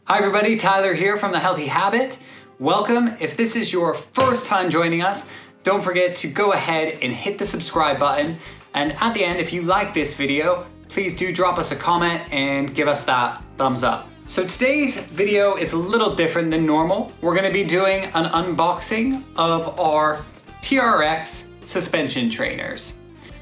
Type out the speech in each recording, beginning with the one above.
Hi everybody, Tyler here from The Healthy Habit. Welcome. If this is your first time joining us, don't forget to go ahead and hit the subscribe button. And at the end, if you like this video, please do drop us a comment and give us that thumbs up. So today's video is a little different than normal. We're gonna be doing an unboxing of our TRX suspension trainers.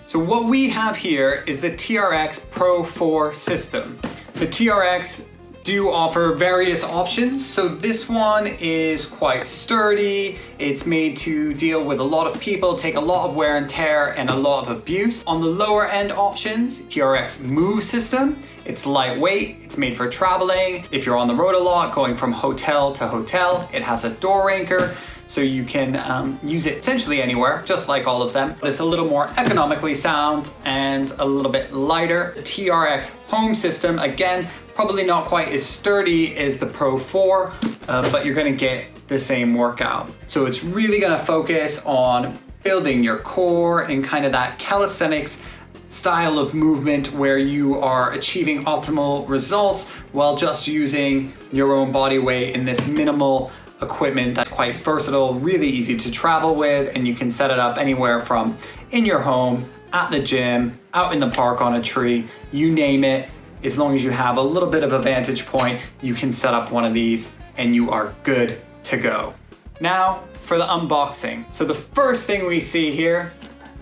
So what we have here is the TRX Pro 4 system. The TRX do offer various options. So this one is quite sturdy. It's made to deal with a lot of people, take a lot of wear and tear and a lot of abuse. On the lower end options, TRX Move system. It's lightweight, it's made for traveling. If you're on the road a lot, going from hotel to hotel, it has a door anchor. So you can use it essentially anywhere, just like all of them. But it's a little more economically sound and a little bit lighter. The TRX Home system, again, probably not quite as sturdy as the Pro 4, but you're gonna get the same workout. So it's really gonna focus on building your core and kind of that calisthenics style of movement where you are achieving optimal results while just using your own body weight in this minimal equipment that's quite versatile, really easy to travel with, and you can set it up anywhere from in your home, at the gym, out in the park on a tree, you name it. As long as you have a little bit of a vantage point, you can set up one of these and you are good to go. Now for the unboxing. So the first thing we see here,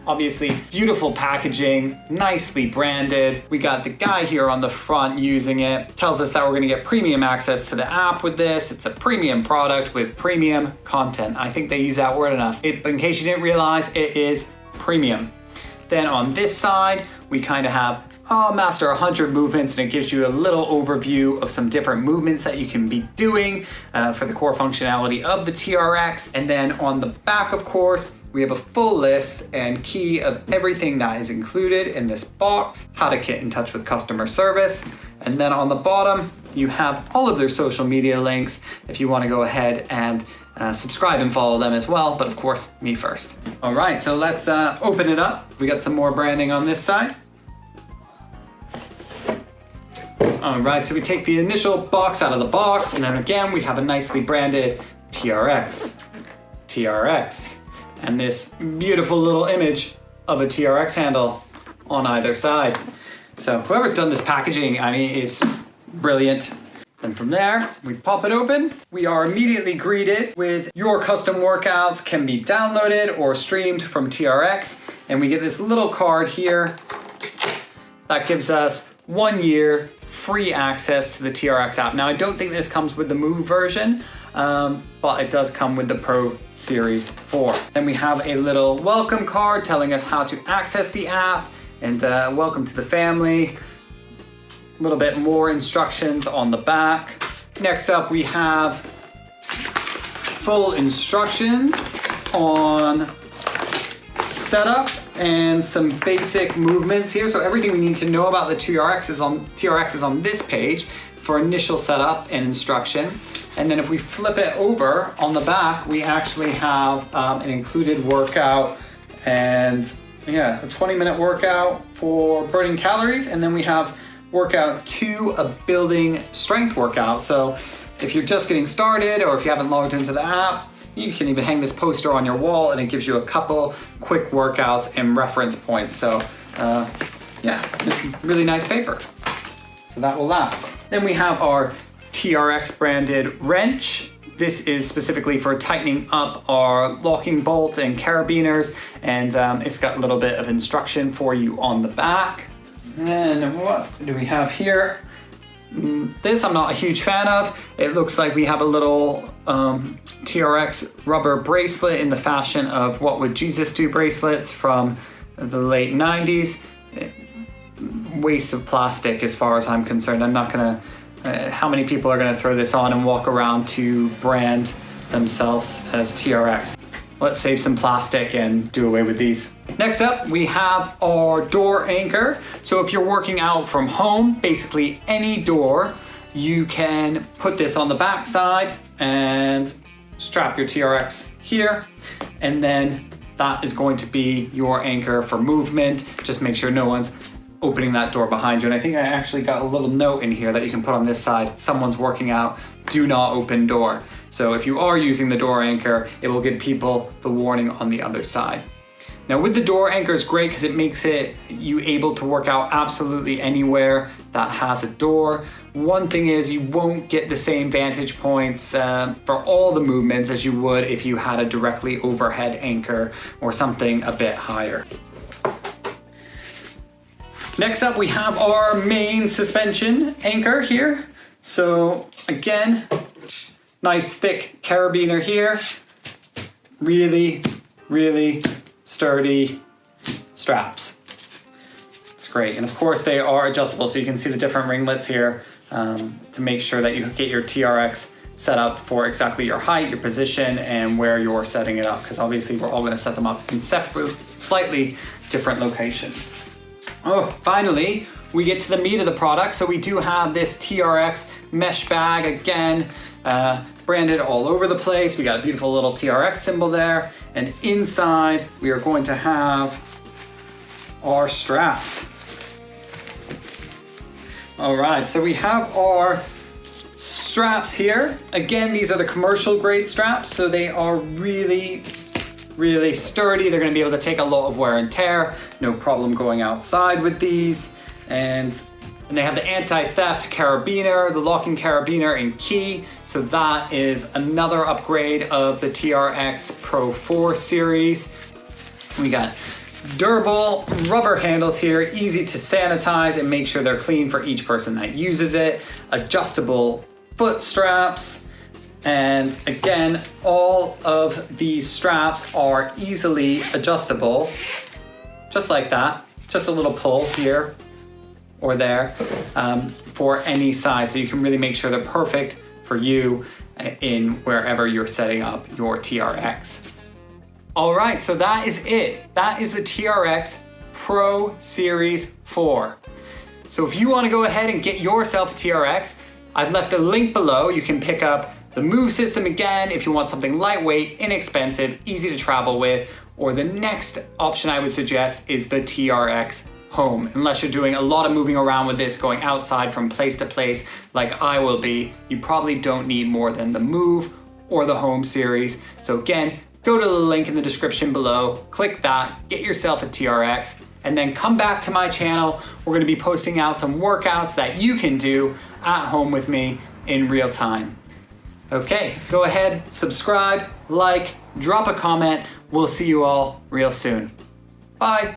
obviously beautiful packaging, nicely branded. We got the guy here on the front using it. Tells us that we're gonna get premium access to the app with this. It's a premium product with premium content. I think they use that word enough. In case you didn't realize, it is premium. Then on this side, we kind of have master 100 movements, and it gives you a little overview of some different movements that you can be doing for the core functionality of the TRX. And then on the back, of course, we have a full list and key of everything that is included in this box, how to get in touch with customer service. And then on the bottom, you have all of their social media links if you want to go ahead and subscribe and follow them as well, but of course, me first. All right, so let's open it up. We got some more branding on this side. All right, so we take the initial box out of the box, and then again, we have a nicely branded TRX, and this beautiful little image of a TRX handle on either side. So whoever's done this packaging, I mean, is brilliant. And from there, we pop it open. We are immediately greeted with your custom workouts can be downloaded or streamed from TRX. And we get this little card here that gives us 1 year free access to the TRX app. Now, I don't think this comes with the Move version, but it does come with the Pro Series 4. Then we have a little welcome card telling us how to access the app and welcome to the family. A little bit more instructions on the back. Next up, we have full instructions on setup and some basic movements here. So everything we need to know about the TRX is on this page for initial setup and instruction. And then if we flip it over on the back, we actually have an included workout and a 20-minute workout for burning calories. And then we have workout 2, a building strength workout. So if you're just getting started or if you haven't logged into the app, you can even hang this poster on your wall and it gives you a couple quick workouts and reference points. So really nice paper. So that will last. Then we have our TRX branded wrench. This is specifically for tightening up our locking bolt and carabiners, and it's got a little bit of instruction for you on the back. And what do we have here? This I'm not a huge fan of. It looks like we have a little TRX rubber bracelet in the fashion of What Would Jesus Do bracelets from the late 90s. Waste of plastic as far as I'm concerned. I'm not gonna, how many people are gonna throw this on and walk around to brand themselves as TRX? Let's save some plastic and do away with these. Next up, we have our door anchor. So if you're working out from home, basically any door, you can put this on the back side and strap your TRX here. And then that is going to be your anchor for movement. Just make sure no one's opening that door behind you. And I think I actually got a little note in here that you can put on this side. Someone's working out, do not open door. So if you are using the door anchor, it will give people the warning on the other side. Now with the door anchor, it's great because it makes you able to work out absolutely anywhere that has a door. One thing is you won't get the same vantage points for all the movements as you would if you had a directly overhead anchor or something a bit higher. Next up, we have our main suspension anchor here. So again, nice thick carabiner here. Really, really sturdy straps. It's great. And of course they are adjustable, so you can see the different ringlets here to make sure that you get your TRX set up for exactly your height, your position, and where you're setting it up, because obviously we're all going to set them up in separate, slightly different locations. Oh, finally, we get to the meat of the product. So we do have this TRX mesh bag, again, branded all over the place. We got a beautiful little TRX symbol there. And inside, we are going to have our straps. All right, so we have our straps here. Again, these are the commercial grade straps, so they are really, really sturdy. They're gonna be able to take a lot of wear and tear. No problem going outside with these. And they have the anti-theft carabiner, the locking carabiner and key. So that is another upgrade of the TRX Pro 4 series. We got durable rubber handles here, easy to sanitize and make sure they're clean for each person that uses it. Adjustable foot straps. And again, all of these straps are easily adjustable, just like that. Just a little pull here or there for any size. So you can really make sure they're perfect for you in wherever you're setting up your TRX. All right, so that is it. That is the TRX Pro Series 4. So if you want to go ahead and get yourself a TRX, I've left a link below. You can pick up the Move system again if you want something lightweight, inexpensive, easy to travel with, or the next option I would suggest is the TRX Home. Unless you're doing a lot of moving around with this, going outside from place to place like I will be, you probably don't need more than the Move or the Home series. So again, go to the link in the description below, click that, get yourself a TRX, and then come back to my channel. We're gonna be posting out some workouts that you can do at home with me in real time. Okay, go ahead, subscribe, like, drop a comment. We'll see you all real soon. Bye.